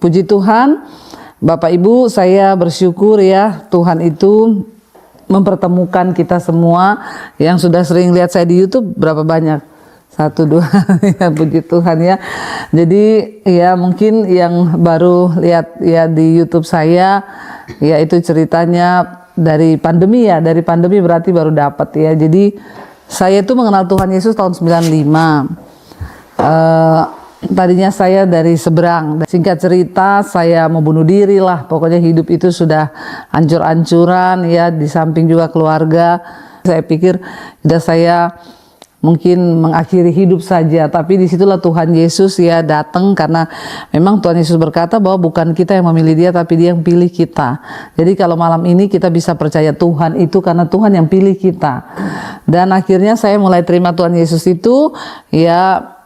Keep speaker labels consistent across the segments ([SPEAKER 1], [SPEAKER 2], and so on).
[SPEAKER 1] Puji Tuhan, Bapak Ibu, saya bersyukur ya Tuhan itu mempertemukan kita semua. Yang sudah sering lihat saya di YouTube berapa banyak? 1, 2 ya, puji Tuhan ya. Jadi ya mungkin yang baru lihat ya di YouTube saya, ya itu ceritanya dari pandemi ya. Dari pandemi berarti baru dapat ya. Jadi saya itu mengenal Tuhan Yesus tahun 95. Tadinya saya dari seberang. Singkat cerita, saya mau bunuh diri lah. Pokoknya hidup itu sudah hancur-hancuran ya, di samping juga keluarga. Saya pikir sudah saya mungkin mengakhiri hidup saja, tapi disitulah Tuhan Yesus ya datang, karena memang Tuhan Yesus berkata bahwa bukan kita yang memilih dia, tapi dia yang pilih kita. Jadi kalau malam ini kita bisa percaya Tuhan itu karena Tuhan yang pilih kita. Dan akhirnya saya mulai terima Tuhan Yesus itu ya.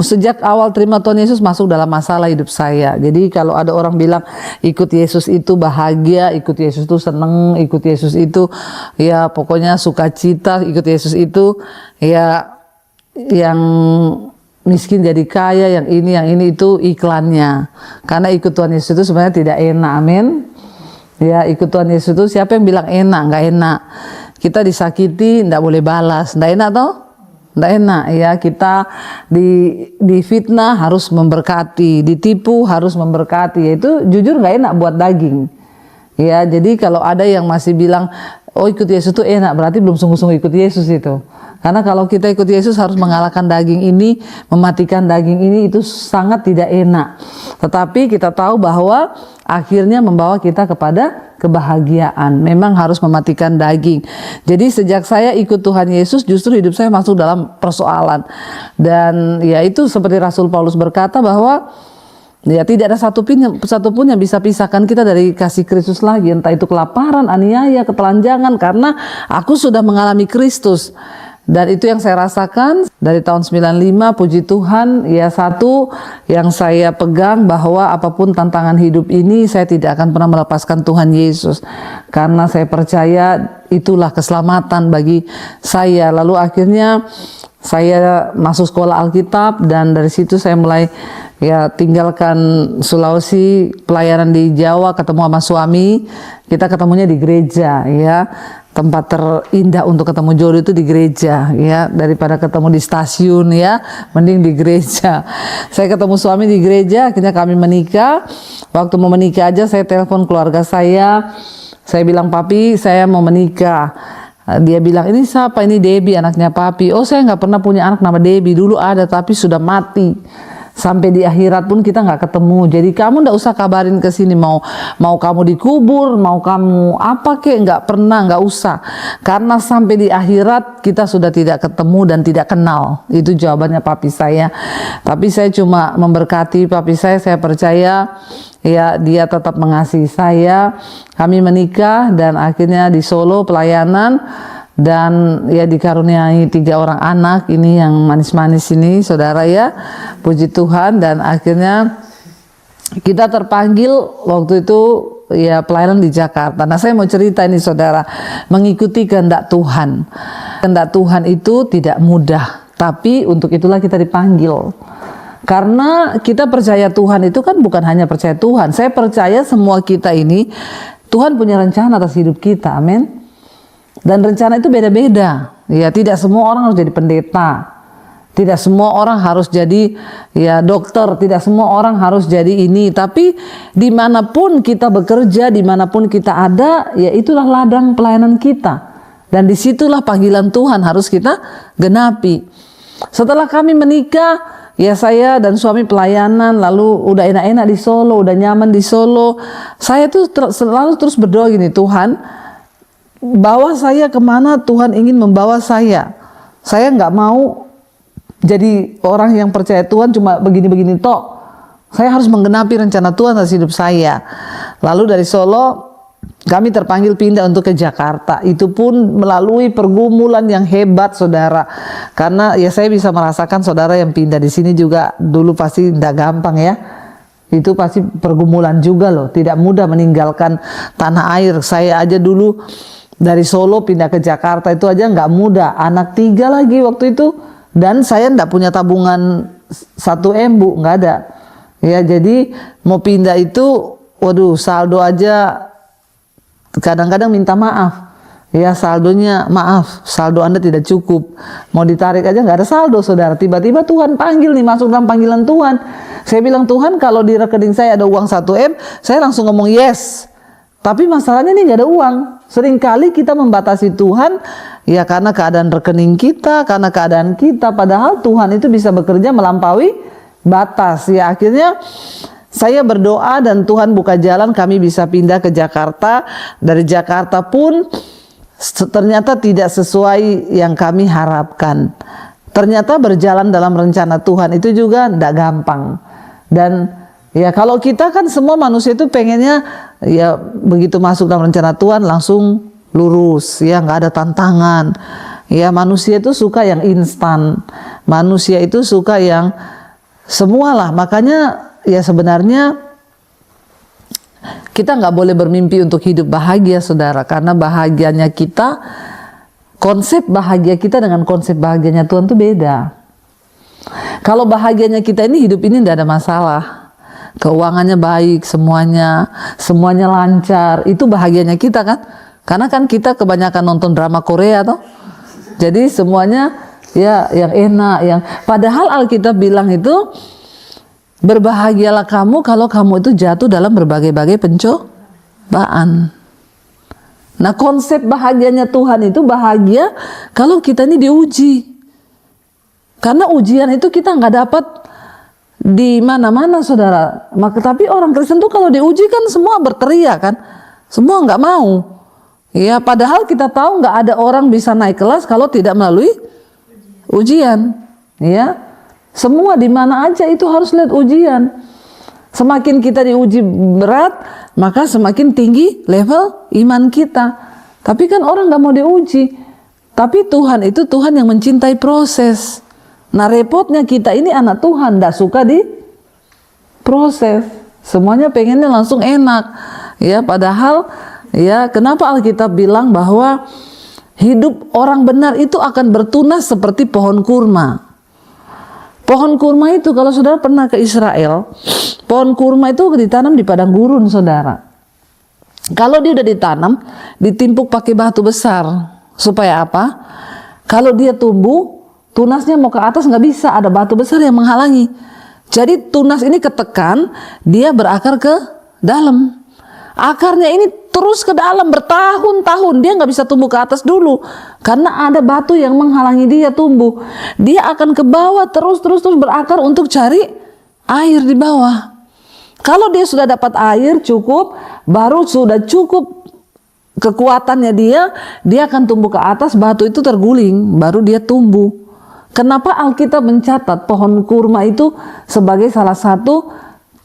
[SPEAKER 1] Sejak awal terima Tuhan Yesus masuk dalam masalah hidup saya. Jadi kalau ada orang bilang ikut Yesus itu bahagia, ikut Yesus itu seneng, ikut Yesus itu ya pokoknya sukacita, ikut Yesus itu ya yang miskin jadi kaya, yang ini itu iklannya. Karena ikut Tuhan Yesus itu sebenarnya tidak enak, amin. Ya ikut Tuhan Yesus itu siapa yang bilang enak? Nggak enak. Kita disakiti, nggak boleh balas, nggak enak toh? Nggak enak ya, kita di fitnah harus memberkati, ditipu harus memberkati, yaitu jujur nggak enak buat daging ya. Jadi kalau ada yang masih bilang oh ikut Yesus itu enak, berarti belum sungguh-sungguh ikut Yesus itu. Karena kalau kita ikut Yesus harus mengalahkan daging ini, mematikan daging ini, itu sangat tidak enak. Tetapi kita tahu bahwa akhirnya membawa kita kepada kebahagiaan. Memang harus mematikan daging. Jadi sejak saya ikut Tuhan Yesus, justru hidup saya masuk dalam persoalan. Dan ya itu seperti Rasul Paulus berkata bahwa ya tidak ada satupun yang bisa pisahkan kita dari kasih Kristus lagi. Entah itu kelaparan, aniaya, ketelanjangan, karena aku sudah mengalami Kristus. Dan itu yang saya rasakan dari tahun 95, puji Tuhan. Ya satu yang saya pegang bahwa apapun tantangan hidup ini, saya tidak akan pernah melepaskan Tuhan Yesus. Karena saya percaya itulah keselamatan bagi saya. Lalu akhirnya saya masuk sekolah Alkitab, dan dari situ saya mulai ya tinggalkan Sulawesi, pelayanan di Jawa, ketemu sama suami. Kita ketemunya di gereja ya. Tempat terindah untuk ketemu jodoh itu di gereja ya, daripada ketemu di stasiun ya, mending di gereja. Saya ketemu suami di gereja, akhirnya kami menikah. Waktu mau menikah aja saya telepon keluarga saya bilang papi saya mau menikah. Dia bilang ini siapa? Ini Debbie anaknya papi. Oh saya nggak pernah punya anak nama Debbie, dulu ada tapi sudah mati. Sampai di akhirat pun kita nggak ketemu. Jadi kamu nggak usah kabarin ke sini, mau kamu dikubur, mau kamu apa kek, nggak pernah, nggak usah. Karena sampai di akhirat kita sudah tidak ketemu dan tidak kenal. Itu jawabannya papi saya. Tapi saya cuma memberkati papi saya percaya ya dia tetap mengasihi saya. Kami menikah dan akhirnya di Solo pelayanan. Dan ya dikaruniai 3 orang anak, ini yang manis-manis ini saudara ya, puji Tuhan. Dan akhirnya kita terpanggil waktu itu ya pelayanan di Jakarta. Nah saya mau cerita ini saudara, mengikuti kehendak Tuhan. Kehendak Tuhan itu tidak mudah, tapi untuk itulah kita dipanggil. Karena kita percaya Tuhan itu kan bukan hanya percaya Tuhan, saya percaya semua kita ini Tuhan punya rencana atas hidup kita, amin. Dan rencana itu beda-beda. Ya, tidak semua orang harus jadi pendeta. Tidak semua orang harus jadi ya dokter. Tidak semua orang harus jadi ini. Tapi dimanapun kita bekerja, dimanapun kita ada, ya itulah ladang pelayanan kita. Dan disitulah panggilan Tuhan harus kita genapi. Setelah kami menikah, ya saya dan suami pelayanan, lalu udah enak-enak di Solo, udah nyaman di Solo. Saya tuh selalu terus berdoa gini, Tuhan, bawa saya kemana Tuhan ingin membawa saya. Saya nggak mau jadi orang yang percaya Tuhan cuma begini-begini tok. Saya harus menggenapi rencana Tuhan atas hidup saya. Lalu dari Solo kami terpanggil pindah untuk ke Jakarta. Itu pun melalui pergumulan yang hebat saudara. Karena ya saya bisa merasakan saudara yang pindah di sini juga dulu pasti tidak gampang ya. Itu pasti pergumulan juga loh. Tidak mudah meninggalkan tanah air. Saya aja dulu dari Solo pindah ke Jakarta itu aja nggak mudah. Anak 3 lagi waktu itu. Dan saya nggak punya tabungan 1 embu, nggak ada. Ya, jadi mau pindah itu, waduh, saldo aja kadang-kadang minta maaf. Ya, saldonya maaf, saldo Anda tidak cukup. Mau ditarik aja nggak ada saldo, saudara. Tiba-tiba Tuhan panggil nih, masuk dalam panggilan Tuhan. Saya bilang, Tuhan, kalau di rekening saya ada uang 1M, saya langsung ngomong yes. Tapi masalahnya nih nggak ada uang. Seringkali kita membatasi Tuhan, ya karena keadaan rekening kita, karena keadaan kita. Padahal Tuhan itu bisa bekerja melampaui batas. Ya, akhirnya saya berdoa dan Tuhan buka jalan, kami bisa pindah ke Jakarta. Dari Jakarta pun ternyata tidak sesuai yang kami harapkan. Ternyata berjalan dalam rencana Tuhan itu juga tidak gampang. Dan ya kalau kita kan semua manusia itu pengennya ya begitu masuk dalam rencana Tuhan langsung lurus, ya nggak ada tantangan. Ya manusia itu suka yang instan. Manusia itu suka yang semualah. Makanya ya sebenarnya kita nggak boleh bermimpi untuk hidup bahagia, saudara, karena bahagianya kita, konsep bahagia kita dengan konsep bahagianya Tuhan itu beda. Kalau bahagianya kita ini hidup ini tidak ada masalah, keuangannya baik, semuanya lancar, itu bahagianya kita kan? Karena kan kita kebanyakan nonton drama Korea toh, jadi semuanya ya yang enak, yang padahal Alkitab bilang itu, berbahagialah kamu kalau kamu itu jatuh dalam berbagai-bagai pencobaan. Nah, konsep bahagianya Tuhan itu bahagia kalau kita ini diuji. Karena ujian itu kita nggak dapat di mana-mana, saudara. Tapi orang Kristen tuh kalau diuji kan semua berteriak kan, semua nggak mau. Ya, padahal kita tahu nggak ada orang bisa naik kelas kalau tidak melalui ujian. Ya. Semua di mana aja itu harus lihat ujian. Semakin kita diuji berat, maka semakin tinggi level iman kita. Tapi kan orang nggak mau diuji. Tapi Tuhan itu Tuhan yang mencintai proses. Nah repotnya kita ini anak Tuhan, nggak suka di proses. Semuanya pengennya langsung enak. Ya padahal ya kenapa Alkitab bilang bahwa hidup orang benar itu akan bertunas seperti pohon kurma. Pohon kurma itu kalau saudara pernah ke Israel, pohon kurma itu ditanam di padang gurun, saudara. Kalau dia udah ditanam, ditimpuk pakai batu besar. Supaya apa? Kalau dia tumbuh, tunasnya mau ke atas nggak bisa, ada batu besar yang menghalangi. Jadi tunas ini ketekan, dia berakar ke dalam. Akarnya ini terus ke dalam bertahun-tahun, dia nggak bisa tumbuh ke atas dulu karena ada batu yang menghalangi dia tumbuh. Dia akan ke bawah terus berakar untuk cari air di bawah. Kalau dia sudah dapat air cukup, baru sudah cukup kekuatannya dia akan tumbuh ke atas, batu itu terguling, baru dia tumbuh. Kenapa Alkitab mencatat pohon kurma itu sebagai salah satu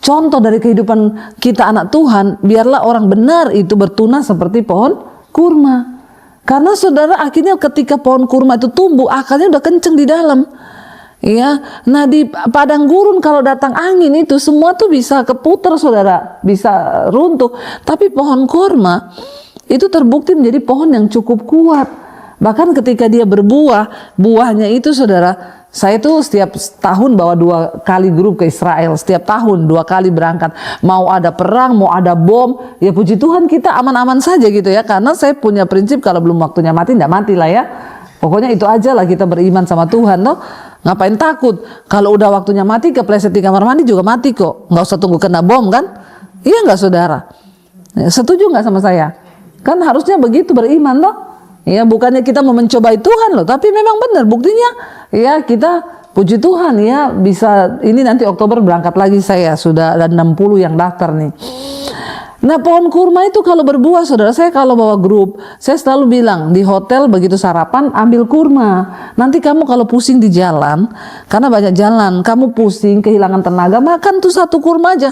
[SPEAKER 1] contoh dari kehidupan kita anak Tuhan? Biarlah orang benar itu bertunas seperti pohon kurma. Karena saudara akhirnya ketika pohon kurma itu tumbuh, akarnya udah kenceng di dalam. Ya, nah di padang gurun kalau datang angin itu semua tuh bisa keputar, saudara, bisa runtuh. Tapi pohon kurma itu terbukti menjadi pohon yang cukup kuat. Bahkan ketika dia berbuah, buahnya itu, saudara, saya tuh setiap tahun bawa 2 kali grup ke Israel, setiap tahun 2 kali berangkat. Mau ada perang, mau ada bom, ya puji Tuhan kita aman-aman saja gitu ya. Karena saya punya prinsip kalau belum waktunya mati, tidak mati lah ya. Pokoknya itu aja lah, kita beriman sama Tuhan loh. Ngapain takut? Kalau udah waktunya mati, kepleset di kamar mandi juga mati kok. Nggak usah tunggu kena bom kan? Iya nggak, saudara? Ya, setuju nggak sama saya? Kan harusnya begitu beriman loh. Ya bukannya kita mau mencobai Tuhan loh, tapi memang benar buktinya ya kita puji Tuhan ya bisa. Ini nanti Oktober berangkat lagi, saya sudah ada 60 yang daftar nih. Nah pohon kurma itu kalau berbuah, saudara, saya kalau bawa grup, saya selalu bilang di hotel begitu sarapan ambil kurma. Nanti kamu kalau pusing di jalan, karena banyak jalan, kamu pusing kehilangan tenaga, makan tuh 1 kurma aja.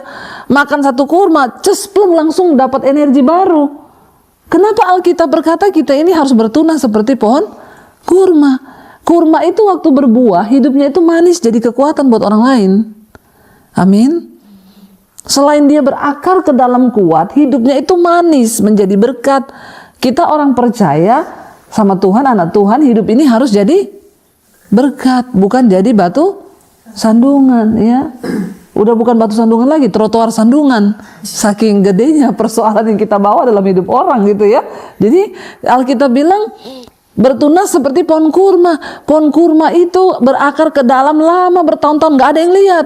[SPEAKER 1] Makan 1 kurma, cesplung langsung dapat energi baru. Kenapa Alkitab berkata kita ini harus bertunas seperti pohon kurma? Kurma itu waktu berbuah, hidupnya itu manis, jadi kekuatan buat orang lain. Amin. Selain dia berakar ke dalam kuat, hidupnya itu manis, menjadi berkat. Kita orang percaya sama Tuhan, anak Tuhan, hidup ini harus jadi berkat, bukan jadi batu sandungan, ya. Udah bukan batu sandungan lagi, trotoar sandungan. Saking gedenya persoalan yang kita bawa dalam hidup orang gitu ya. Jadi Alkitab bilang bertunas seperti pohon kurma. Pohon kurma itu berakar ke dalam lama bertahun-tahun, nggak ada yang lihat.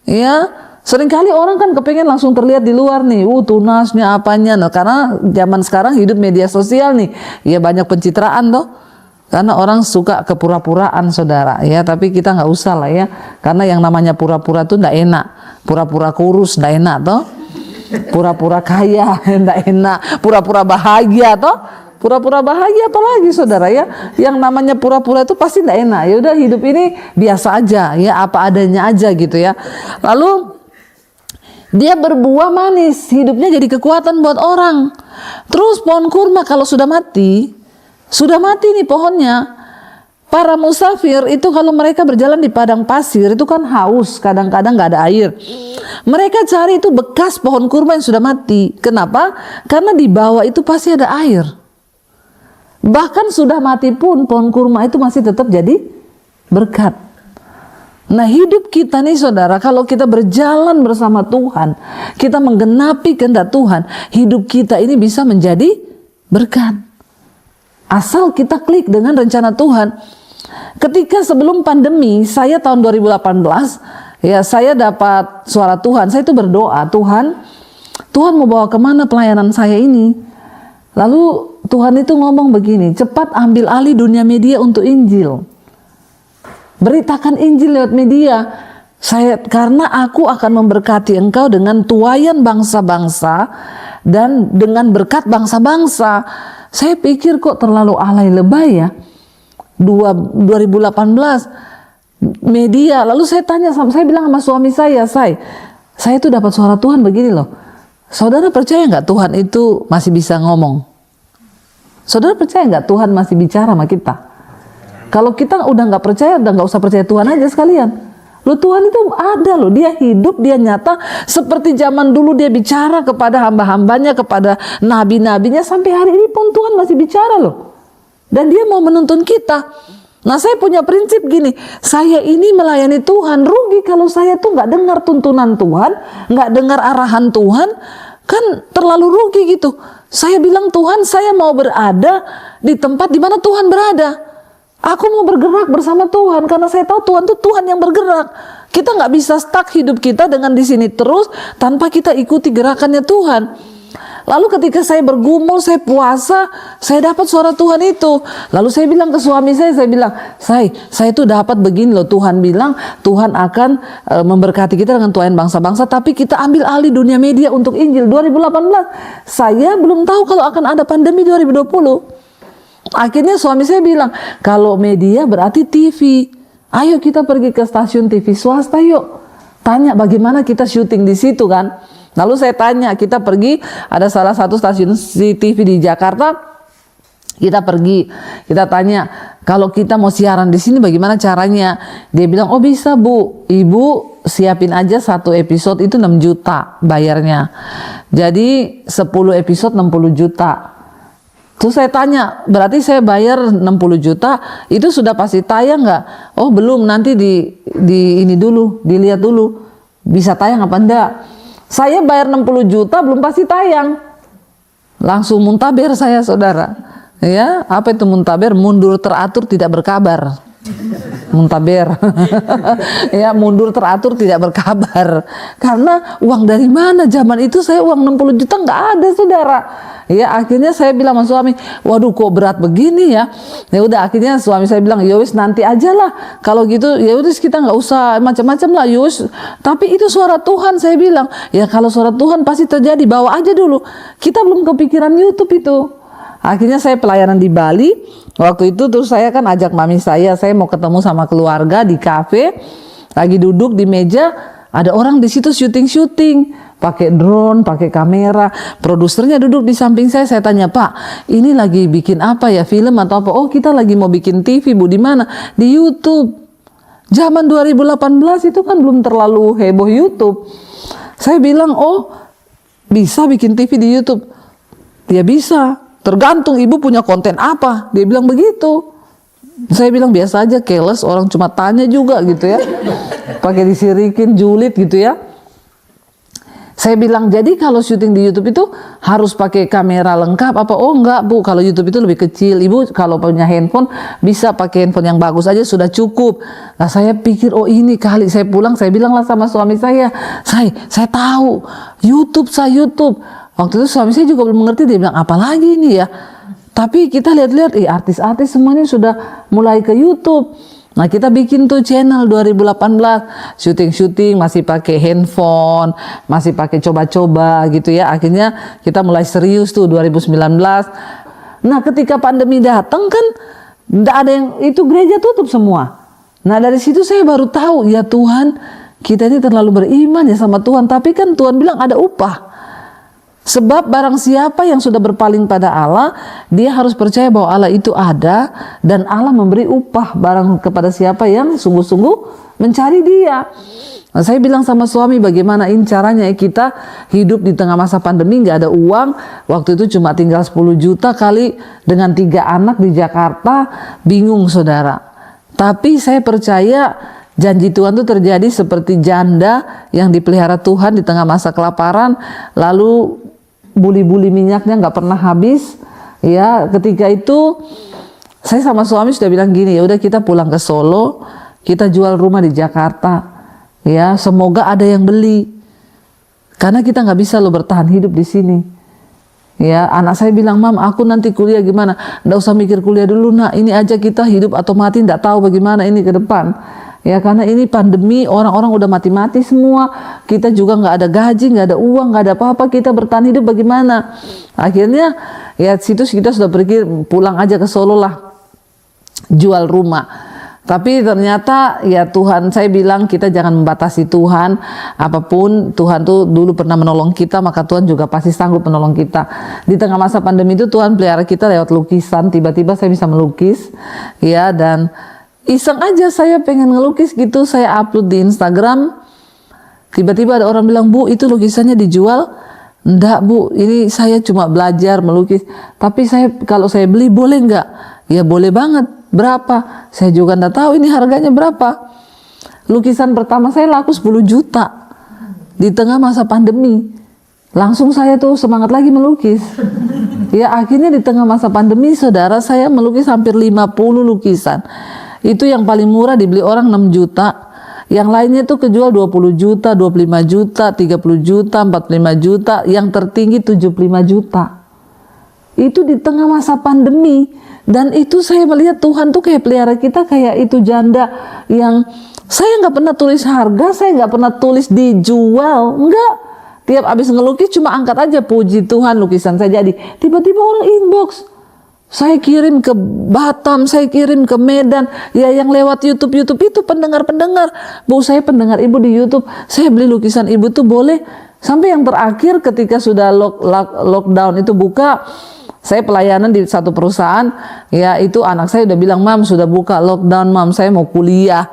[SPEAKER 1] Ya, seringkali orang kan kepengen langsung terlihat di luar nih, tunasnya apanya. Nah, karena zaman sekarang hidup media sosial nih, ya banyak pencitraan toh. Karena orang suka kepura-puraan saudara ya, tapi kita nggak usah lah ya, karena yang namanya pura-pura tuh nggak enak, pura-pura kurus nggak enak toh, pura-pura kaya nggak enak, pura-pura bahagia toh, pura-pura bahagia apalagi saudara ya, yang namanya pura-pura itu pasti nggak enak. Ya udah, hidup ini biasa aja ya, apa adanya aja gitu ya. Lalu dia berbuah manis, hidupnya jadi kekuatan buat orang. Terus pohon kurma kalau sudah mati nih pohonnya. Para musafir itu kalau mereka berjalan di padang pasir itu kan haus, kadang-kadang nggak ada air. Mereka cari itu bekas pohon kurma yang sudah mati. Kenapa? Karena di bawah itu pasti ada air. Bahkan sudah mati pun pohon kurma itu masih tetap jadi berkat. Nah, hidup kita nih saudara, kalau kita berjalan bersama Tuhan, kita menggenapi kehendak Tuhan, hidup kita ini bisa menjadi berkat. Asal kita klik dengan rencana Tuhan. Ketika sebelum pandemi, saya tahun 2018, ya saya dapat suara Tuhan. Saya itu berdoa, Tuhan mau bawa kemana pelayanan saya ini? Lalu Tuhan itu ngomong begini, cepat ambil alih dunia media untuk Injil. Beritakan Injil lewat media. Karena aku akan memberkati engkau dengan tuaian bangsa-bangsa dan dengan berkat bangsa-bangsa. Saya pikir kok terlalu alay lebay ya. 2018 media. Lalu saya bilang sama suami saya itu dapat suara Tuhan begini loh. Saudara percaya nggak Tuhan itu masih bisa ngomong? Saudara percaya nggak Tuhan masih bicara sama kita? Kalau kita udah nggak percaya, udah nggak usah percaya Tuhan aja sekalian. Loh, Tuhan itu ada loh, dia hidup, dia nyata. Seperti zaman dulu dia bicara kepada hamba-hambanya, kepada nabi-nabinya, sampai hari ini pun Tuhan masih bicara loh. Dan dia mau menuntun kita. Nah, saya punya prinsip gini, saya ini melayani Tuhan, rugi kalau saya tuh nggak dengar tuntunan Tuhan, nggak dengar arahan Tuhan, kan terlalu rugi gitu. Saya bilang, Tuhan, saya mau berada di tempat di mana Tuhan berada. Aku mau bergerak bersama Tuhan karena saya tahu Tuhan itu Tuhan yang bergerak. Kita nggak bisa stuck hidup kita dengan di sini terus tanpa kita ikuti gerakannya Tuhan. Lalu ketika saya bergumul, saya puasa, saya dapat suara Tuhan itu. Lalu saya bilang ke suami saya bilang, saya tuh dapat begini loh, Tuhan bilang Tuhan akan memberkati kita dengan tuaian bangsa-bangsa, tapi kita ambil alih dunia media untuk Injil. 2018, saya belum tahu kalau akan ada pandemi 2020. Akhirnya suami saya bilang, kalau media berarti TV. Ayo kita pergi ke stasiun TV swasta yuk. Tanya bagaimana kita syuting di situ kan. Lalu saya tanya, kita pergi, ada salah satu stasiun TV di Jakarta. Kita pergi, kita tanya, kalau kita mau siaran di sini bagaimana caranya? Dia bilang, oh bisa Bu, Ibu siapin aja satu episode itu 6 juta bayarnya. Jadi 10 episode 60 juta. Terus saya tanya, berarti saya bayar 60 juta, itu sudah pasti tayang nggak? Oh belum, nanti di ini dulu, dilihat dulu, bisa tayang apa enggak? Saya bayar 60 juta, belum pasti tayang. Langsung muntaber saya saudara. Ya, apa itu muntaber? Mundur teratur tidak berkabar. Muntaber. Ya, mundur teratur tidak berkabar. Karena uang dari mana? Zaman itu saya uang 60 juta nggak ada saudara. Ya, akhirnya saya bilang sama suami, waduh kok berat begini ya. Ya udah, akhirnya suami saya bilang, ya wis nanti aja lah. Kalau gitu ya udah kita nggak usah macam-macam lah, yus. Tapi itu suara Tuhan, saya bilang. Ya kalau suara Tuhan pasti terjadi, bawa aja dulu. Kita belum kepikiran YouTube itu. Akhirnya saya pelayanan di Bali. Waktu itu terus saya kan ajak mami saya mau ketemu sama keluarga di kafe. Lagi duduk di meja, ada orang di situ syuting. Pakai drone, pakai kamera, produsernya duduk di samping saya tanya, Pak, ini lagi bikin apa ya, film atau apa? Oh kita lagi mau bikin TV Bu, di mana? Di YouTube. Zaman 2018 itu kan belum terlalu heboh YouTube. Saya bilang, oh bisa bikin TV di YouTube? Ya bisa, tergantung ibu punya konten apa, dia bilang begitu. Saya bilang biasa aja, keles, orang cuma tanya juga gitu ya. Pakai disirikin, julid gitu ya. Saya bilang, jadi kalau syuting di YouTube itu harus pakai kamera lengkap apa? Oh enggak Bu, kalau YouTube itu lebih kecil. Ibu kalau punya handphone bisa pakai handphone yang bagus aja sudah cukup. Nah saya pikir, oh ini kali. Saya pulang, saya bilanglah sama suami saya tahu YouTube, YouTube. Waktu itu suami saya juga belum mengerti, dia bilang apalagi ini ya. Tapi kita lihat-lihat, artis-artis semuanya sudah mulai ke YouTube. Nah kita bikin tuh channel 2018, syuting-syuting masih pakai handphone, masih pakai coba-coba gitu ya. Akhirnya kita mulai serius tuh 2019. Nah ketika pandemi datang kan, nggak ada yang, itu gereja tutup semua. Nah dari situ saya baru tahu, ya Tuhan, kita ini terlalu beriman ya sama Tuhan. Tapi kan Tuhan bilang ada upah. Sebab barang siapa yang sudah berpaling pada Allah, dia harus percaya bahwa Allah itu ada dan Allah memberi upah barang kepada siapa yang sungguh-sungguh mencari dia. Nah, saya bilang sama suami, bagaimana ini caranya kita hidup di tengah masa pandemi, nggak ada uang. Waktu itu cuma tinggal 10 juta kali dengan 3 anak di Jakarta, bingung saudara. Tapi saya percaya janji Tuhan itu terjadi seperti janda yang dipelihara Tuhan di tengah masa kelaparan, lalu buli-buli minyaknya nggak pernah habis ya. Ketika itu saya sama suami sudah bilang gini, ya udah kita pulang ke Solo, kita jual rumah di Jakarta ya, semoga ada yang beli karena kita nggak bisa lo bertahan hidup di sini ya. Anak saya bilang, Mam aku nanti kuliah gimana? Nggak usah mikir kuliah dulu nak, ini aja kita hidup atau mati, nggak tahu bagaimana ini ke depan ya, karena ini pandemi, orang-orang udah mati-mati semua, kita juga nggak ada gaji, nggak ada uang, nggak ada apa-apa, kita bertahan hidup bagaimana? Akhirnya ya situ kita sudah pergi, pulang aja ke Solo lah, jual rumah. Tapi ternyata ya Tuhan, saya bilang kita jangan membatasi Tuhan. Apapun Tuhan tuh dulu pernah menolong kita, maka Tuhan juga pasti sanggup menolong kita. Di tengah masa pandemi itu Tuhan pelihara kita lewat lukisan. Tiba-tiba saya bisa melukis ya, dan iseng aja saya pengen ngelukis gitu, saya upload di Instagram. Tiba-tiba ada orang bilang, Bu itu lukisannya dijual? Enggak Bu, ini saya cuma belajar melukis. Tapi kalau saya beli boleh nggak? Ya boleh banget. Berapa? Saya juga enggak tahu ini harganya berapa. Lukisan pertama saya laku 10 juta di tengah masa pandemi. Langsung saya tuh semangat lagi melukis. Ya akhirnya di tengah masa pandemi saudara, saya melukis hampir 50 lukisan. Itu yang paling murah dibeli orang 6 juta. Yang lainnya tuh kejual 20 juta, 25 juta, 30 juta, 45 juta, yang tertinggi 75 juta. Itu di tengah masa pandemi. Dan itu saya melihat Tuhan tuh kayak pelihara kita, kayak itu janda yang saya nggak pernah tulis harga, saya nggak pernah tulis dijual, enggak. Tiap habis ngelukis cuma angkat aja, puji Tuhan lukisan saya jadi. Tiba-tiba orang inbox, saya kirim ke Batam, saya kirim ke Medan, ya yang lewat YouTube itu pendengar-pendengar. Bu saya pendengar ibu di YouTube, saya beli lukisan ibu tuh boleh. Sampai yang terakhir ketika sudah lockdown itu buka, saya pelayanan di satu perusahaan, ya itu anak saya udah bilang, Mam sudah buka lockdown Mam, saya mau kuliah.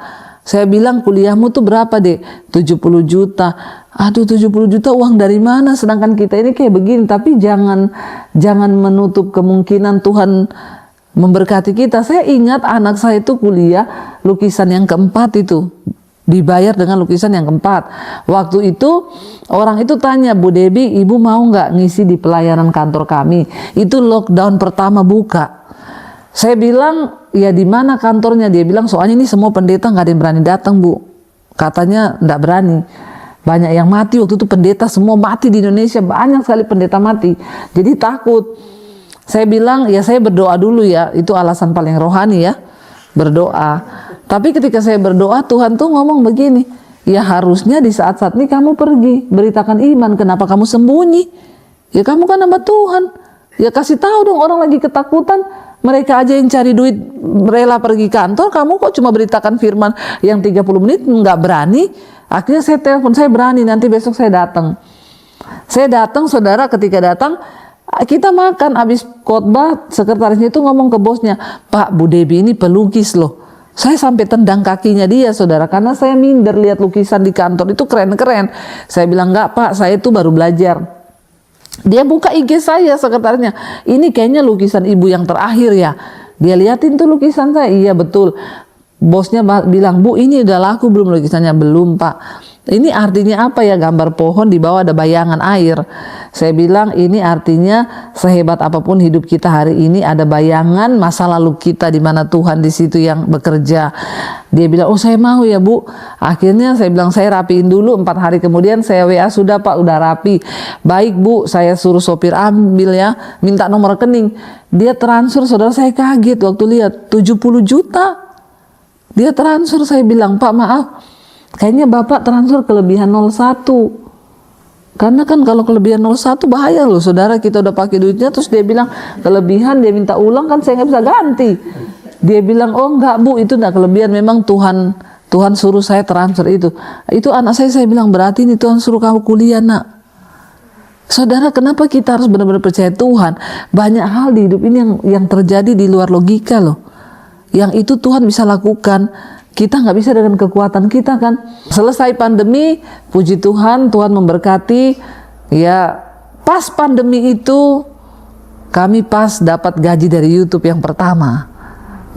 [SPEAKER 1] Saya bilang, kuliahmu tuh berapa deh? 70 juta. Aduh 70 juta uang dari mana? Sedangkan kita ini kayak begini. Tapi jangan menutup kemungkinan Tuhan memberkati kita. Saya ingat anak saya itu kuliah lukisan yang keempat itu. Dibayar dengan lukisan yang keempat. Waktu itu orang itu tanya, Bu Debbie, ibu mau nggak ngisi di pelayanan kantor kami? Itu lockdown pertama buka. Saya bilang, ya di mana kantornya? Dia bilang, soalnya ini semua pendeta nggak ada yang berani datang Bu. Katanya nggak berani. Banyak yang mati waktu itu, pendeta semua mati di Indonesia, banyak sekali pendeta mati. Jadi takut. Saya bilang, ya saya berdoa dulu ya. Itu alasan paling rohani ya, berdoa. Tapi ketika saya berdoa, Tuhan tuh ngomong begini, ya harusnya di saat-saat ini kamu pergi beritakan iman. Kenapa kamu sembunyi? Ya kamu kan hamba Tuhan. Ya kasih tahu dong, orang lagi ketakutan. Mereka aja yang cari duit rela pergi kantor, kamu kok cuma beritakan firman yang 30 menit nggak berani. Akhirnya saya telepon, saya berani, nanti besok saya datang. Saya datang, saudara, ketika datang kita makan, habis khotbah sekretarisnya itu ngomong ke bosnya, Pak, Bu Debbie ini pelukis loh. Saya sampai tendang kakinya dia, saudara, karena saya minder lihat lukisan di kantor itu keren-keren. Saya bilang, enggak Pak, saya itu baru belajar. Dia buka IG saya, sekretarisnya, ini kayaknya lukisan ibu yang terakhir ya. Dia liatin tuh lukisan saya, iya betul. Bosnya bilang, Bu ini udah laku belum lukisannya? Belum Pak. Ini artinya apa ya? Gambar pohon di bawah ada bayangan air. Saya bilang ini artinya sehebat apapun hidup kita hari ini ada bayangan masa lalu kita di mana Tuhan di situ yang bekerja. Dia bilang, oh saya mau ya Bu. Akhirnya saya bilang saya rapiin dulu. 4 hari kemudian saya WA, sudah Pak udah rapi. Baik Bu, saya suruh sopir ambil ya, minta nomor rekening. Dia transfer, saudara saya kaget waktu lihat 70 juta. Dia transfer, saya bilang Pak maaf, kayaknya Bapak transfer kelebihan 01. Karena kan kalau kelebihan 01 bahaya loh saudara, kita udah pakai duitnya terus dia bilang kelebihan, dia minta ulang kan saya nggak bisa ganti. Dia bilang oh enggak Bu, itu enggak kelebihan, memang Tuhan suruh saya transfer itu. Itu anak saya bilang berarti ini Tuhan suruh kamu kuliah nak. Saudara, kenapa kita harus benar-benar percaya Tuhan? Banyak hal di hidup ini yang terjadi di luar logika loh. Yang itu Tuhan bisa lakukan, kita nggak bisa dengan kekuatan kita kan. Selesai pandemi, puji Tuhan, Tuhan memberkati. Ya, pas pandemi itu kami pas dapat gaji dari YouTube yang pertama.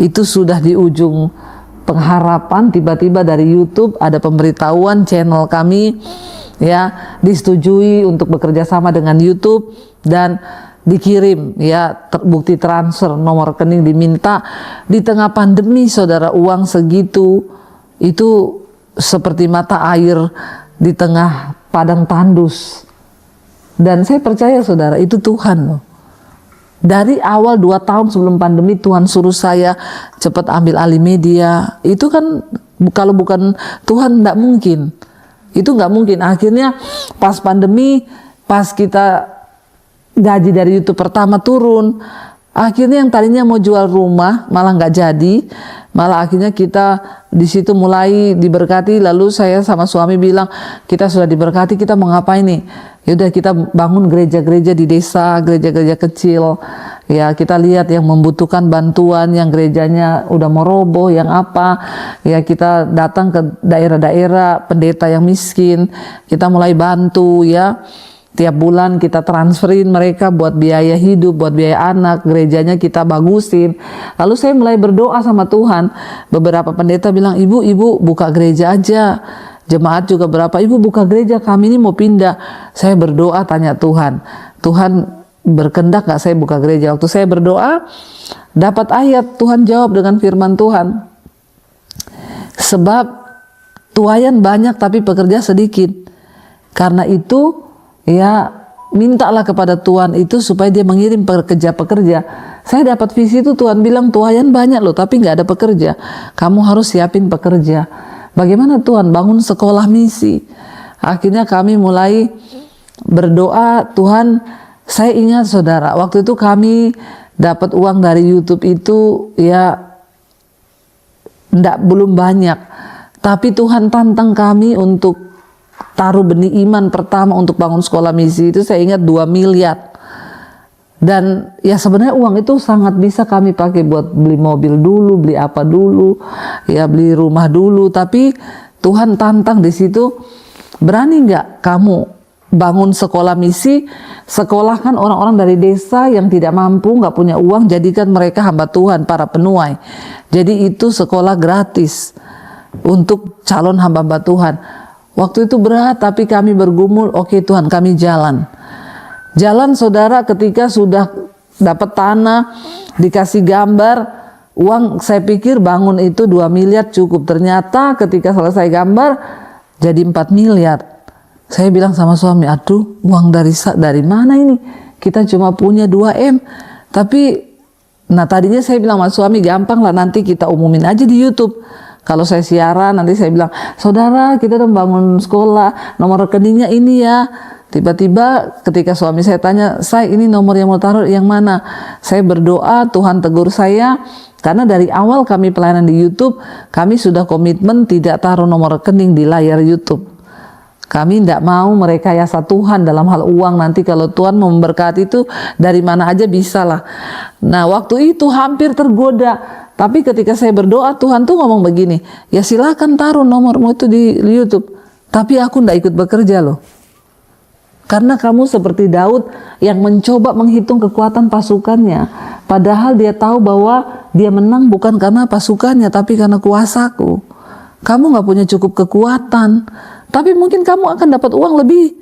[SPEAKER 1] Itu sudah di ujung pengharapan, tiba-tiba dari YouTube ada pemberitahuan channel kami ya disetujui untuk bekerja sama dengan YouTube dan dikirim ya bukti transfer, nomor rekening diminta. Di tengah pandemi saudara, uang segitu itu seperti mata air di tengah padang tandus. Dan saya percaya saudara, itu Tuhan loh. Dari awal 2 tahun sebelum pandemi Tuhan suruh saya cepat ambil alih media. Itu kan kalau bukan Tuhan nggak mungkin. Itu nggak mungkin. Akhirnya pas pandemi, pas kita gaji dari YouTube pertama turun, akhirnya yang tadinya mau jual rumah malah nggak jadi, malah akhirnya kita di situ mulai diberkati. Lalu saya sama suami bilang kita sudah diberkati, kita mau ngapain nih? Yaudah kita bangun gereja-gereja di desa, gereja-gereja kecil. Ya kita lihat yang membutuhkan bantuan, yang gerejanya udah mau roboh, yang apa. Ya kita datang ke daerah-daerah pendeta yang miskin, kita mulai bantu ya. Tiap bulan kita transferin mereka buat biaya hidup, buat biaya anak, gerejanya kita bagusin. Lalu saya mulai berdoa sama Tuhan. Beberapa pendeta bilang, ibu buka gereja aja. Jemaat juga berapa, ibu buka gereja, kami ini mau pindah. Saya berdoa tanya Tuhan, Tuhan berkehendak gak saya buka gereja? Waktu saya berdoa, dapat ayat, Tuhan jawab dengan firman Tuhan. Sebab tuayan banyak tapi pekerja sedikit. Karena itu ya mintalah kepada Tuhan itu supaya dia mengirim pekerja-pekerja. Saya dapat visi itu, Tuhan bilang tuayan banyak loh tapi nggak ada pekerja. Kamu harus siapin pekerja. Bagaimana Tuhan? Bangun sekolah misi. Akhirnya kami mulai berdoa, Tuhan, saya ingat saudara, waktu itu kami dapat uang dari YouTube itu ya belum banyak. Tapi Tuhan tantang kami untuk taruh benih iman pertama untuk bangun sekolah misi itu, saya ingat 2 miliar. Dan ya sebenarnya uang itu sangat bisa kami pakai buat beli mobil dulu, beli apa dulu, ya beli rumah dulu. Tapi Tuhan tantang di situ, berani nggak kamu bangun sekolah misi, sekolahkan orang-orang dari desa yang tidak mampu, nggak punya uang, jadikan mereka hamba Tuhan, para penuai. Jadi itu sekolah gratis untuk calon hamba-hamba Tuhan. Waktu itu berat tapi kami bergumul, oke Tuhan kami jalan. Jalan saudara, ketika sudah dapat tanah, dikasih gambar, uang saya pikir bangun itu 2 miliar cukup. Ternyata ketika selesai gambar jadi 4 miliar. Saya bilang sama suami, aduh uang dari mana ini? Kita cuma punya 2M. Tapi nah tadinya saya bilang sama suami, gampang lah nanti kita umumin aja di YouTube. Kalau saya siaran nanti saya bilang, saudara kita udah bangun sekolah, nomor rekeningnya ini ya. Tiba-tiba ketika suami saya tanya, saya ini nomor yang mau taruh yang mana? Saya berdoa, Tuhan tegur saya, karena dari awal kami pelayanan di YouTube, kami sudah komitmen tidak taruh nomor rekening di layar YouTube. Kami tidak mau merekayasa Tuhan dalam hal uang. Nanti kalau Tuhan mau memberkati itu dari mana aja bisa lah. Nah waktu itu hampir tergoda. Tapi ketika saya berdoa, Tuhan tuh ngomong begini, ya silakan taruh nomormu itu di YouTube. Tapi aku tidak ikut bekerja loh. Karena kamu seperti Daud yang mencoba menghitung kekuatan pasukannya. Padahal dia tahu bahwa dia menang bukan karena pasukannya, tapi karena kuasaku. Kamu nggak punya cukup kekuatan, tapi mungkin kamu akan dapat uang lebih,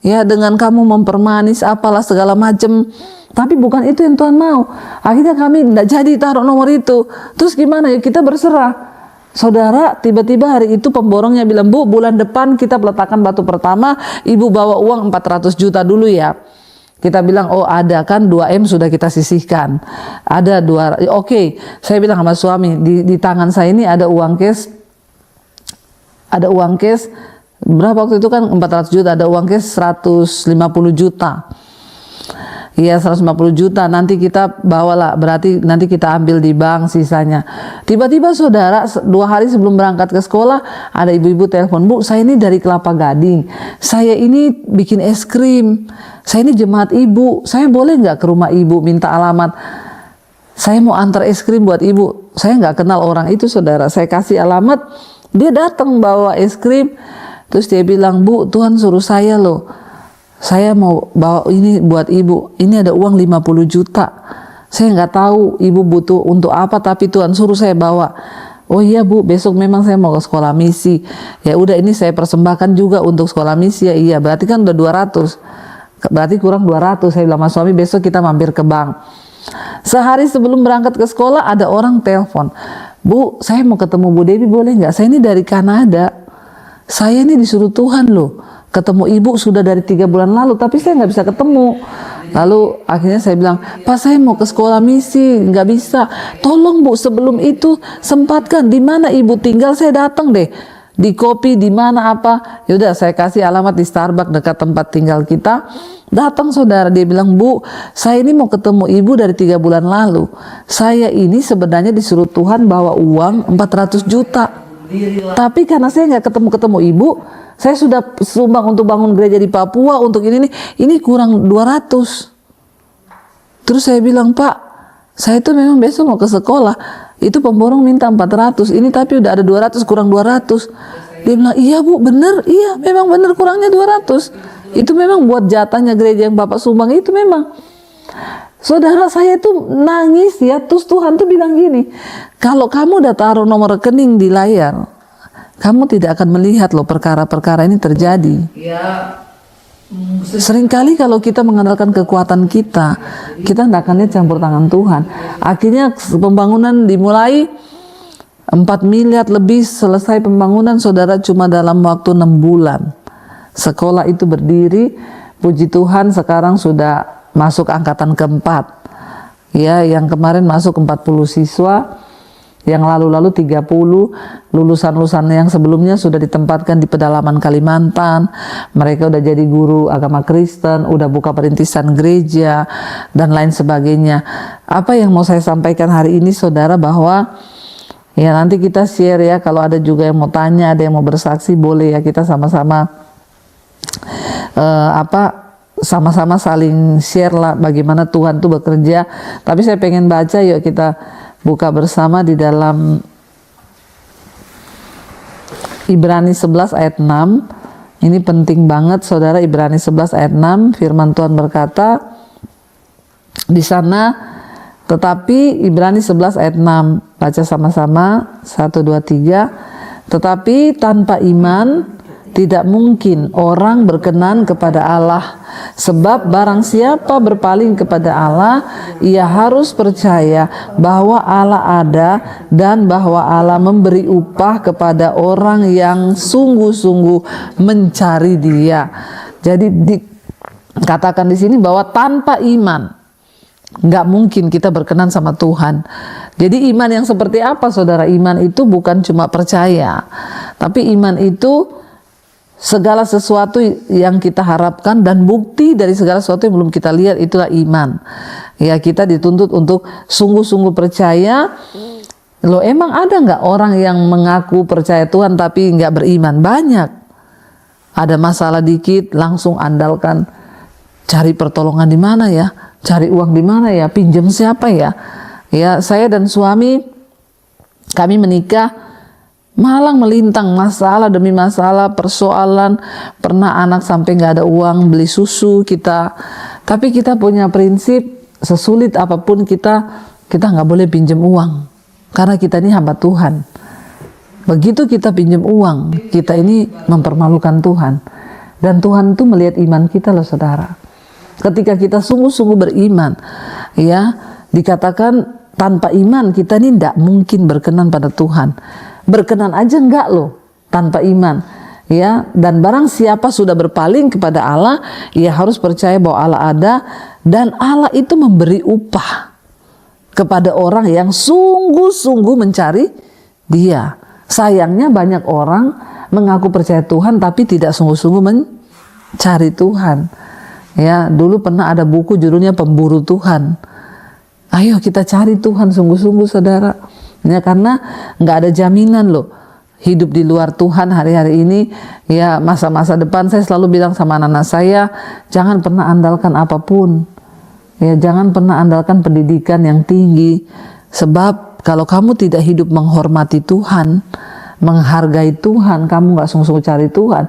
[SPEAKER 1] ya, dengan kamu mempermanis apalah segala macam. Tapi bukan itu yang Tuhan mau. Akhirnya kami tidak jadi taruh nomor itu. Terus gimana ya, kita berserah. Saudara, tiba-tiba hari itu pemborongnya bilang, Bu, bulan depan kita letakkan batu pertama, Ibu bawa uang 400 juta dulu ya. Kita bilang, oh ada kan 2M sudah kita sisihkan. Ada oke. Saya bilang sama suami, di tangan saya ini ada uang cash. Ada uang cash, berapa waktu itu kan 400 juta, ada uang cash 150 juta. Iya, 150 juta nanti kita bawalah, berarti nanti kita ambil di bank sisanya. Tiba-tiba saudara, 2 hari sebelum berangkat ke sekolah, ada ibu-ibu telepon, Bu, saya ini dari Kelapa Gading, saya ini bikin es krim, saya ini jemaat ibu, saya boleh nggak ke rumah ibu minta alamat, saya mau antar es krim buat ibu. Saya nggak kenal orang itu saudara, saya kasih alamat, dia datang bawa es krim, terus dia bilang, Bu, Tuhan suruh saya loh, saya mau bawa ini buat ibu, ini ada uang 50 juta. Saya nggak tahu ibu butuh untuk apa, tapi Tuhan suruh saya bawa. Oh iya Bu, besok memang saya mau ke sekolah misi. Ya udah, ini saya persembahkan juga untuk sekolah misi ya. Iya, berarti kan udah 200. Berarti kurang 200. Saya bilang sama suami, besok kita mampir ke bank. Sehari sebelum berangkat ke sekolah ada orang telepon, Bu, saya mau ketemu Bu Dewi, boleh nggak? Saya ini dari Kanada. Saya ini disuruh Tuhan loh. Ketemu ibu sudah dari 3 bulan lalu, tapi saya nggak bisa ketemu. Lalu akhirnya saya bilang, Pak, saya mau ke sekolah misi, nggak bisa. Tolong Bu, sebelum itu sempatkan, di mana ibu tinggal, saya datang deh. Di kopi, di mana apa. Yaudah, saya kasih alamat di Starbucks dekat tempat tinggal kita. Datang saudara, dia bilang, Bu, saya ini mau ketemu ibu dari 3 bulan lalu. Saya ini sebenarnya disuruh Tuhan bawa uang 400 juta. Tapi karena saya nggak ketemu ibu, saya sudah sumbang untuk bangun gereja di Papua, untuk ini kurang 200. Terus saya bilang, Pak, saya itu memang besok mau ke sekolah, itu pemborong minta 400, ini tapi udah ada 200, kurang 200. Dia bilang, iya Bu, bener, iya memang bener kurangnya 200. Itu memang buat jatahnya gereja yang Bapak sumbang itu memang. Saudara, saya itu nangis ya, terus Tuhan tuh bilang gini, kalau kamu udah taruh nomor rekening di layar, kamu tidak akan melihat loh perkara-perkara ini terjadi. Ya, seringkali kalau kita mengandalkan kekuatan kita tidak akan lihat campur tangan Tuhan. Akhirnya pembangunan dimulai, 4 miliar lebih selesai pembangunan saudara, cuma dalam waktu 6 bulan. Sekolah itu berdiri, puji Tuhan sekarang sudah masuk angkatan keempat. Ya, yang kemarin masuk 40 siswa, yang lalu-lalu 30, lulusan-lulusan yang sebelumnya sudah ditempatkan di pedalaman Kalimantan. Mereka udah jadi guru agama Kristen, udah buka perintisan gereja, dan lain sebagainya. Apa yang mau saya sampaikan hari ini saudara, bahwa ya nanti kita share ya, kalau ada juga yang mau tanya, ada yang mau bersaksi, boleh ya, kita sama-sama sama-sama saling share lah bagaimana Tuhan tuh bekerja. Tapi saya pengen baca, yuk kita buka bersama di dalam Ibrani 11 ayat 6. Ini penting banget saudara, Ibrani 11 ayat 6, firman Tuhan berkata di sana, tetapi Ibrani 11 ayat 6, baca sama-sama, 1, 2, 3. Tetapi tanpa iman tidak mungkin orang berkenan kepada Allah, sebab barang siapa berpaling kepada Allah, ia harus percaya bahwa Allah ada dan bahwa Allah memberi upah kepada orang yang sungguh-sungguh mencari Dia. Jadi dikatakan di sini bahwa tanpa iman nggak mungkin kita berkenan sama Tuhan. Jadi iman yang seperti apa saudara? Iman itu bukan cuma percaya, tapi iman itu segala sesuatu yang kita harapkan dan bukti dari segala sesuatu yang belum kita lihat, itulah iman. Ya, kita dituntut untuk sungguh-sungguh percaya. Loh, emang ada nggak orang yang mengaku percaya Tuhan tapi nggak beriman? Banyak. Ada masalah dikit langsung andalkan cari pertolongan di mana ya, cari uang di mana ya, pinjam siapa ya. Ya, saya dan suami kami menikah malang melintang masalah demi masalah, persoalan. Pernah anak sampai nggak ada uang beli susu kita, tapi kita punya prinsip, sesulit apapun kita kita nggak boleh pinjam uang, karena kita ini hamba Tuhan. Begitu kita pinjam uang, kita ini mempermalukan Tuhan. Dan Tuhan itu melihat iman kita loh saudara. Ketika kita sungguh-sungguh beriman, ya, dikatakan tanpa iman kita ini tidak mungkin berkenan pada Tuhan. Berkenan aja enggak loh tanpa iman, ya. Dan barang siapa sudah berpaling kepada Allah, ia harus percaya bahwa Allah ada, dan Allah itu memberi upah kepada orang yang sungguh-sungguh mencari Dia. Sayangnya banyak orang mengaku percaya Tuhan tapi tidak sungguh-sungguh mencari Tuhan. Ya, dulu pernah ada buku judulnya Pemburu Tuhan. Ayo kita cari Tuhan sungguh-sungguh saudara. Ya, karena nggak ada jaminan loh hidup di luar Tuhan hari-hari ini. Ya, masa-masa depan saya selalu bilang sama anak-anak saya, jangan pernah andalkan apapun. Ya, jangan pernah andalkan pendidikan yang tinggi. Sebab kalau kamu tidak hidup menghormati Tuhan, menghargai Tuhan, kamu nggak sungguh-sungguh cari Tuhan,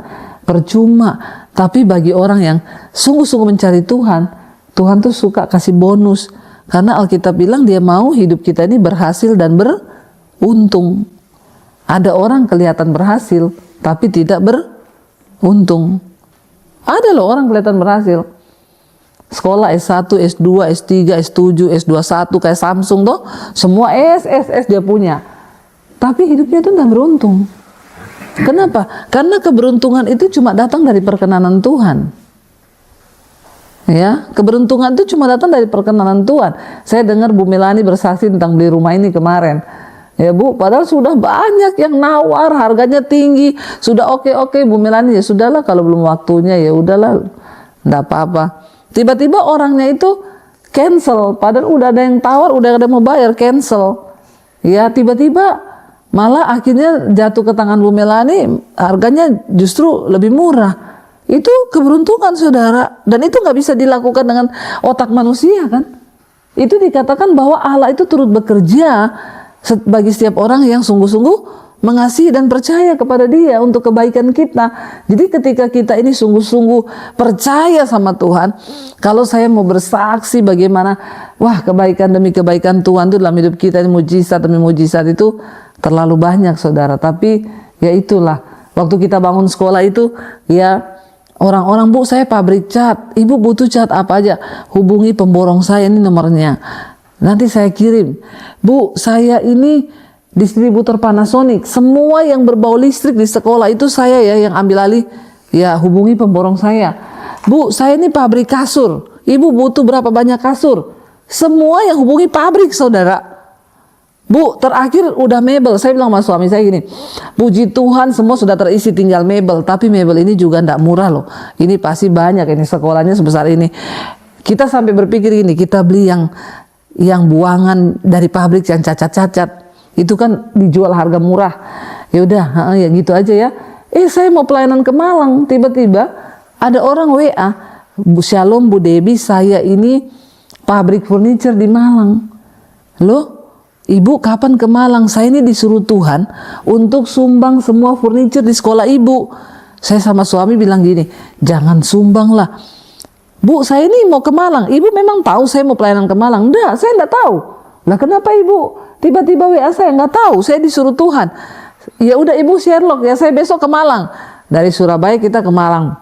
[SPEAKER 1] percuma. Tapi bagi orang yang sungguh-sungguh mencari Tuhan, Tuhan tuh suka kasih bonus. Karena Alkitab bilang dia mau hidup kita ini berhasil dan beruntung. Ada orang kelihatan berhasil tapi tidak beruntung. Ada loh orang kelihatan berhasil. Sekolah S1, S2, S3, S7, S21 kayak Samsung tuh, semua S dia punya. Tapi hidupnya itu tidak beruntung. Kenapa? Karena keberuntungan itu cuma datang dari perkenanan Tuhan. Ya, keberuntungan itu cuma datang dari perkenanan Tuhan. Saya dengar Bu Melani bersaksi tentang beli rumah ini kemarin. Ya Bu, padahal sudah banyak yang nawar, harganya tinggi, sudah oke Bu Melani, ya sudahlah kalau belum waktunya ya udahlah, enggak apa-apa. Tiba-tiba orangnya itu cancel, padahal udah ada yang tawar, udah ada yang mau bayar, cancel. Ya, tiba-tiba malah akhirnya jatuh ke tangan Bu Melani, harganya justru lebih murah. Itu keberuntungan saudara, dan itu nggak bisa dilakukan dengan otak manusia kan. Itu dikatakan bahwa Allah itu turut bekerja bagi setiap orang yang sungguh-sungguh mengasihi dan percaya kepada Dia untuk kebaikan kita. Jadi ketika kita ini sungguh-sungguh percaya sama Tuhan, kalau saya mau bersaksi bagaimana wah kebaikan demi kebaikan Tuhan itu dalam hidup kita, ini mujizat demi mujizat itu terlalu banyak saudara. Tapi ya itulah, waktu kita bangun sekolah itu ya, orang-orang, Bu saya pabrik cat, Ibu butuh cat apa aja, hubungi pemborong saya, ini nomornya, nanti saya kirim. Bu saya ini distributor Panasonic, semua yang berbau listrik di sekolah itu saya ya yang ambil alih, ya hubungi pemborong saya. Bu saya ini pabrik kasur, Ibu butuh berapa banyak kasur, semua yang hubungi pabrik saudara. Bu terakhir udah mebel, saya bilang sama suami saya gini, puji Tuhan semua sudah terisi tinggal mebel, tapi mebel ini juga ndak murah loh, ini pasti banyak, ini sekolahnya sebesar ini. Kita sampai berpikir gini, kita beli yang buangan dari pabrik yang cacat-cacat, itu kan dijual harga murah. Ya udah, ya gitu aja ya. Saya mau pelayanan ke Malang, tiba-tiba ada orang WA, Bu Shalom Bu Debbie, saya ini pabrik furniture di Malang. Loh, Ibu kapan ke Malang? Saya ini disuruh Tuhan untuk sumbang semua furniture di sekolah Ibu. Saya sama suami bilang gini, jangan sumbang lah. Bu saya ini mau ke Malang, Ibu memang tahu saya mau pelayanan ke Malang? Enggak, saya enggak tahu. Lah kenapa Ibu tiba-tiba WA saya? Enggak tahu, saya disuruh Tuhan. Ya udah Ibu Sherlock ya, saya besok ke Malang. Dari Surabaya kita ke Malang.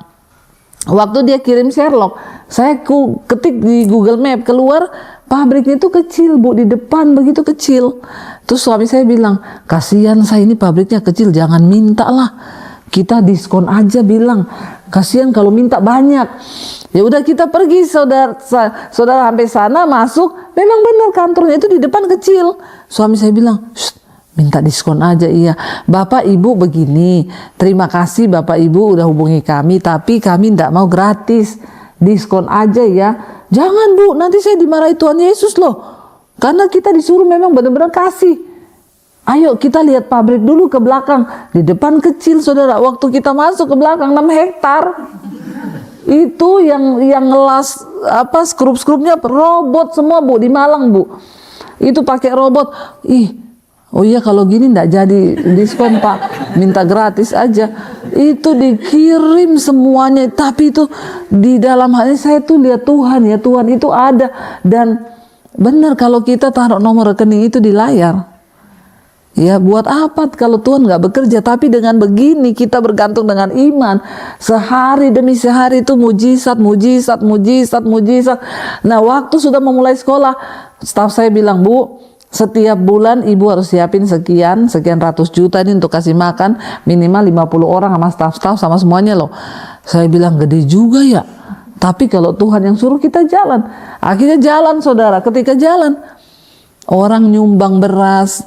[SPEAKER 1] Waktu dia kirim Sherlock, saya ketik di Google Map, keluar pabriknya itu kecil Bu, di depan begitu kecil. Terus suami saya bilang, kasihan saya ini pabriknya kecil, jangan minta lah, kita diskon aja, bilang kasihan kalau minta banyak. Ya udah kita pergi saudara sampai sana, masuk, memang benar kantornya itu di depan kecil. Suami saya bilang, minta diskon aja. Iya Bapak Ibu begini, terima kasih Bapak Ibu udah hubungi kami, tapi kami tidak mau gratis, diskon aja ya. Jangan Bu, nanti saya dimarahi Tuhan Yesus loh, karena kita disuruh memang benar-benar kasih. Ayo kita lihat pabrik dulu ke belakang, di depan kecil saudara. Waktu kita masuk ke belakang 6 hektar, itu yang ngelas apa skrup-skrupnya robot semua Bu, di Malang Bu, itu pakai robot. Oh iya kalau gini ndak jadi diskon Pak, minta gratis aja. Itu dikirim semuanya, tapi itu di dalam hati saya tuh lihat Tuhan, ya Tuhan itu ada. Dan Benar, kalau kita taruh nomor rekening itu di layar, ya buat apa kalau Tuhan nggak bekerja? Tapi dengan begini kita bergantung dengan iman. Sehari demi sehari itu mujizat, mujizat, mujizat, mujizat. Nah, waktu sudah memulai sekolah, staf saya bilang, Bu, setiap bulan ibu harus siapin sekian ratus juta ini untuk kasih makan minimal 50 orang sama staf-staf sama semuanya loh. Saya bilang gede juga ya. Tapi kalau Tuhan yang suruh kita jalan. Akhirnya jalan saudara. Ketika jalan, orang nyumbang beras.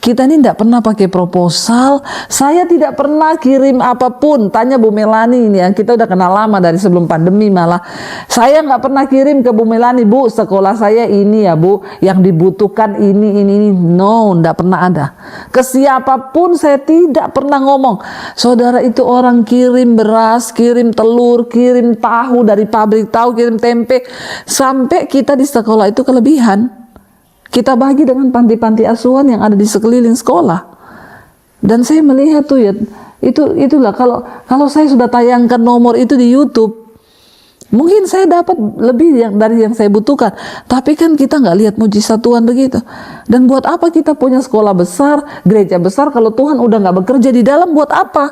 [SPEAKER 1] Kita ini tidak pernah pakai proposal. Saya tidak pernah kirim apapun. Tanya Bu Melani ini ya. Kita udah kenal lama dari sebelum pandemi malah. Saya nggak pernah kirim ke Bu Melani, Bu, sekolah saya ini ya Bu, yang dibutuhkan ini. No, tidak pernah ada. Ke siapapun saya tidak pernah ngomong. Saudara, itu orang kirim beras, kirim telur, kirim tahu dari pabrik tahu, kirim tempe. Sampai kita di sekolah itu kelebihan. Kita bagi dengan panti-panti asuhan yang ada di sekeliling sekolah. Dan saya melihat tuh ya, itulah kalau saya sudah tayangkan nomor itu di YouTube, mungkin saya dapat lebih dari yang saya butuhkan. Tapi kan kita nggak lihat mujizat Tuhan begitu. Dan buat apa kita punya sekolah besar, gereja besar, kalau Tuhan udah nggak bekerja di dalam, buat apa?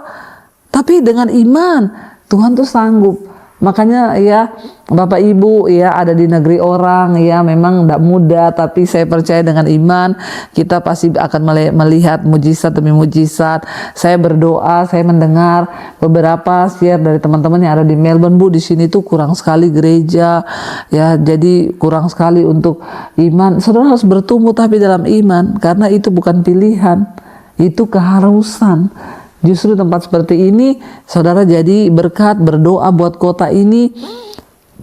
[SPEAKER 1] Tapi dengan iman, Tuhan tuh sanggup. Makanya ya Bapak Ibu ya ada di negeri orang ya memang tidak mudah, tapi saya percaya dengan iman kita pasti akan melihat mujizat demi mujizat. Saya berdoa, saya mendengar beberapa share dari teman-teman yang ada di Melbourne, Bu, di sini tuh kurang sekali gereja ya, jadi kurang sekali untuk iman. Saudara harus bertumbuh tapi dalam iman, karena itu bukan pilihan, itu keharusan. Justru tempat seperti ini, saudara jadi berkat, berdoa buat kota ini.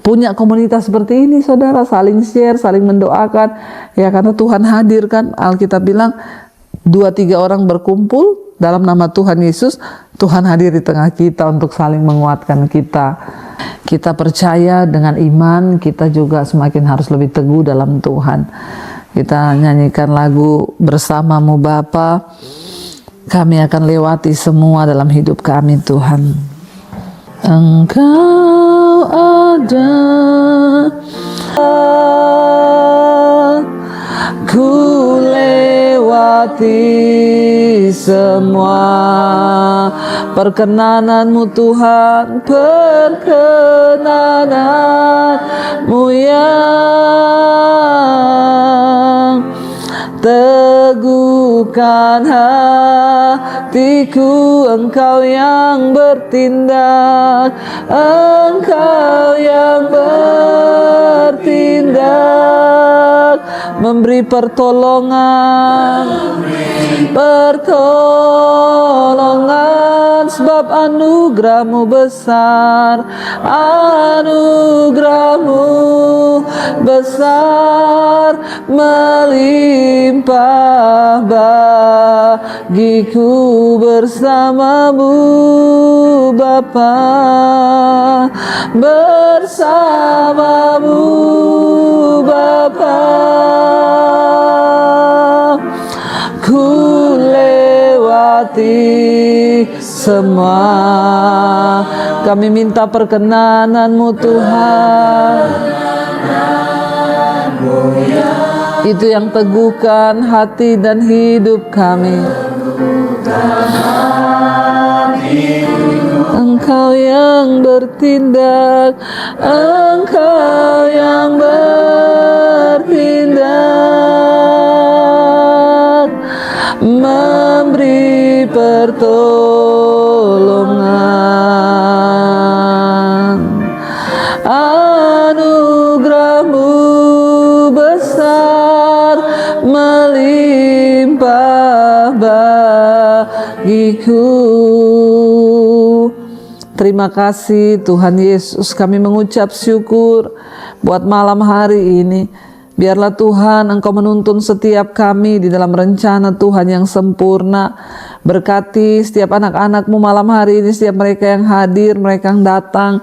[SPEAKER 1] Punya komunitas seperti ini, saudara, saling share, saling mendoakan. Ya, karena Tuhan hadir kan, Alkitab bilang, 2-3 orang berkumpul dalam nama Tuhan Yesus, Tuhan hadir di tengah kita untuk saling menguatkan kita. Kita percaya dengan iman, kita juga semakin harus lebih teguh dalam Tuhan. Kita nyanyikan lagu Bersamamu Bapa. Kami akan lewati semua dalam hidup kami, Tuhan. Engkau ada, ku lewati semua perkenananmu Tuhan, perkenananmu yang teguhkan hatiku. Engkau yang bertindak, Engkau yang bertindak, memberi pertolongan, sebab anugerahmu besar, anugerahmu besar, melimpah bagiku. Bersamamu Bapa, bersamamu Bapa, ku lewati semua. Kami minta perkenanan-Mu Tuhan, itu yang teguhkan hati dan hidup kami. Engkau yang bertindak, Engkau yang bertindak, memberi pertolongan. Anugerahmu besar, melimpah bagiku. Terima kasih Tuhan Yesus, kami mengucap syukur buat malam hari ini. Biarlah Tuhan Engkau menuntun setiap kami di dalam rencana Tuhan yang sempurna. Berkati setiap anak-anak-Mu malam hari ini, setiap mereka yang hadir, mereka yang datang.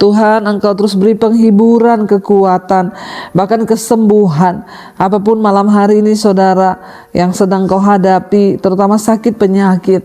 [SPEAKER 1] Tuhan, Engkau terus beri penghiburan, kekuatan, bahkan kesembuhan. Apapun malam hari ini saudara yang sedang kau hadapi, terutama sakit penyakit,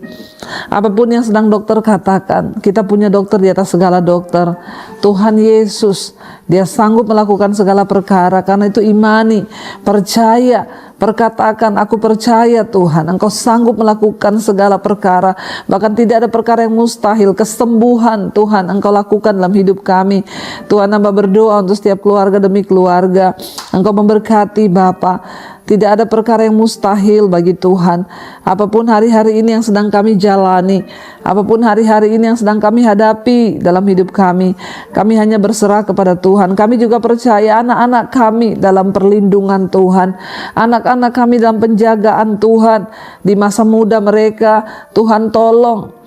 [SPEAKER 1] apapun yang sedang dokter katakan, kita punya dokter di atas segala dokter, Tuhan Yesus. Dia sanggup melakukan segala perkara. Karena itu imani, percaya, perkatakan, aku percaya Tuhan, Engkau sanggup melakukan segala perkara. Bahkan tidak ada perkara yang mustahil. Kesembuhan Tuhan Engkau lakukan dalam hidup kami. Tuhan, hamba berdoa untuk setiap keluarga demi keluarga. Engkau memberkati Bapa. Tidak ada perkara yang mustahil bagi Tuhan. Apapun hari-hari ini yang sedang kami jalani, apapun hari-hari ini yang sedang kami hadapi dalam hidup kami hanya berserah kepada Tuhan. Kami juga percaya anak-anak kami dalam perlindungan Tuhan, anak-anak kami dalam penjagaan Tuhan. Di masa muda mereka, Tuhan tolong,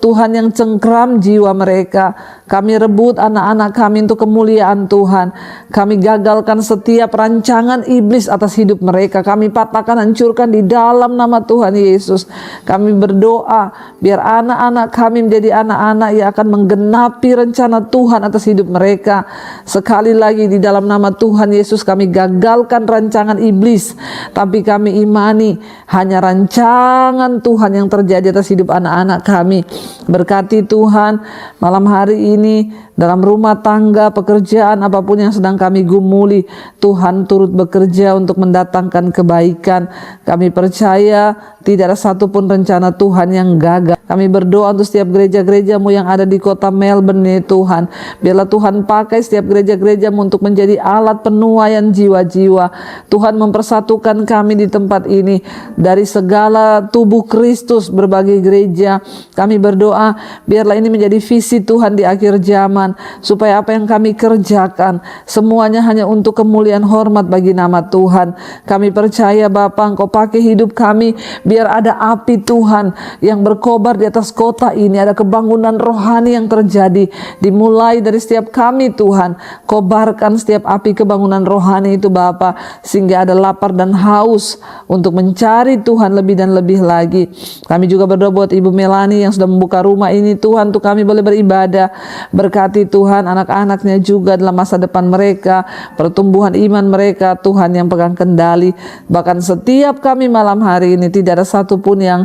[SPEAKER 1] Tuhan yang cengkram jiwa mereka. Kami rebut anak-anak kami untuk kemuliaan Tuhan. Kami gagalkan setiap rancangan iblis atas hidup mereka. Kami patahkan, hancurkan di dalam nama Tuhan Yesus. Kami berdoa biar anak-anak kami menjadi anak-anak yang akan menggenapi rencana Tuhan atas hidup mereka. Sekali lagi di dalam nama Tuhan Yesus kami gagalkan rancangan iblis, tapi kami imani hanya rancangan Tuhan yang terjadi atas hidup anak-anak kami. Berkati Tuhan malam hari ini dalam rumah tangga, pekerjaan, apapun yang sedang kami gumuli, Tuhan turut bekerja untuk mendatangkan kebaikan. Kami percaya tidak ada satupun rencana Tuhan yang gagal. Kami berdoa untuk setiap gereja-gereja-Mu yang ada di kota Melbourne ya Tuhan. Biarlah Tuhan pakai setiap gereja-gereja-Mu untuk menjadi alat penuaian jiwa-jiwa. Tuhan mempersatukan kami di tempat ini dari segala tubuh Kristus, berbagai gereja. Kami berdoa biarlah ini menjadi visi Tuhan di akhir zaman, supaya apa yang kami kerjakan semuanya hanya untuk kemuliaan hormat bagi nama Tuhan. Kami percaya Bapa, Engkau pakai hidup kami biar ada api Tuhan yang berkobar di atas kota ini. Ada kebangunan rohani yang terjadi dimulai dari setiap kami Tuhan. Kobarkan setiap api kebangunan rohani itu Bapa, sehingga ada lapar dan haus untuk mencari Tuhan lebih dan lebih lagi. Kami juga berdoa buat Ibu Melani yang sudah membuka rumah ini Tuhan, untuk kami boleh beribadah. Berkati Tuhan anak-anaknya juga dalam masa depan mereka, pertumbuhan iman mereka, Tuhan yang pegang kendali. Bahkan setiap kami malam hari ini tidak ada satupun yang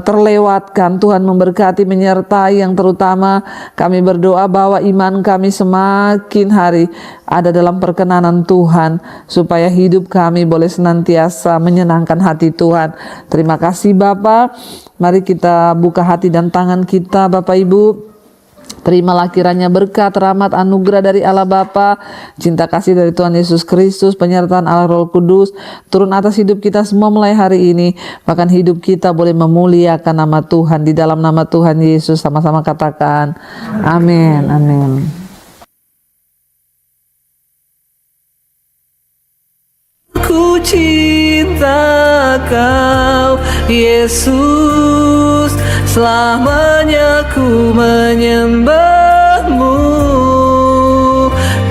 [SPEAKER 1] terlewatkan. Tuhan memberkati, menyertai, yang terutama kami berdoa bahwa iman kami semakin hari ada dalam perkenanan Tuhan, supaya hidup kami boleh senantiasa menyenangkan hati Tuhan. Terima kasih Bapa. Mari kita buka hati dan tangan kita Bapak Ibu. Terimalah kiranya berkat, rahmat, anugerah dari Allah Bapa, cinta kasih dari Tuhan Yesus Kristus, penyertaan Allah Roh Kudus turun atas hidup kita semua mulai hari ini. Bahkan hidup kita boleh memuliakan nama Tuhan. Di dalam nama Tuhan Yesus sama-sama katakan amin, amin. Ku cinta Kau Yesus, selamanya ku menyembah-Mu.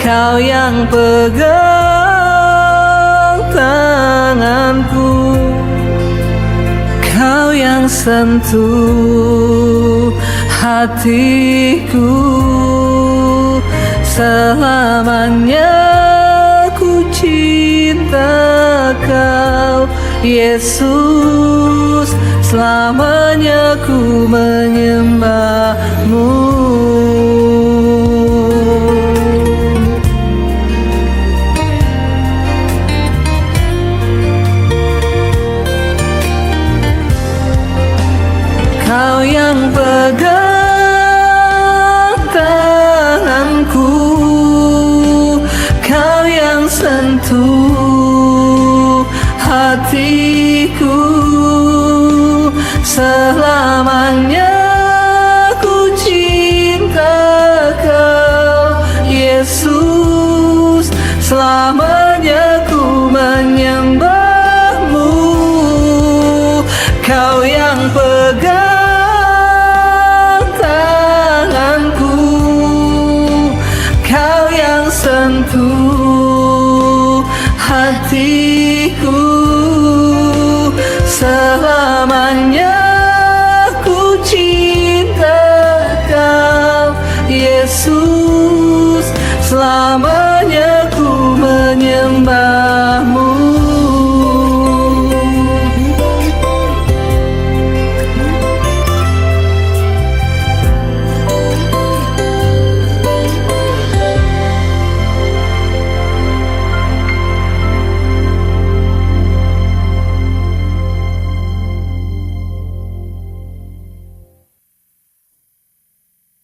[SPEAKER 1] Kau yang pegang tanganku, Kau yang sentuh hatiku. Selamanya ku cinta Kau Yesus, selamanya ku menyembah-Mu. Kau yang pegang tanganku, Kau yang sentuh hatiku. Selamanya ku cinta Kau Yesus, selamanya ku menyembah-Mu. Kau yang pegang tanganku, Kau yang sentuh hatiku. Selamanya
[SPEAKER 2] telah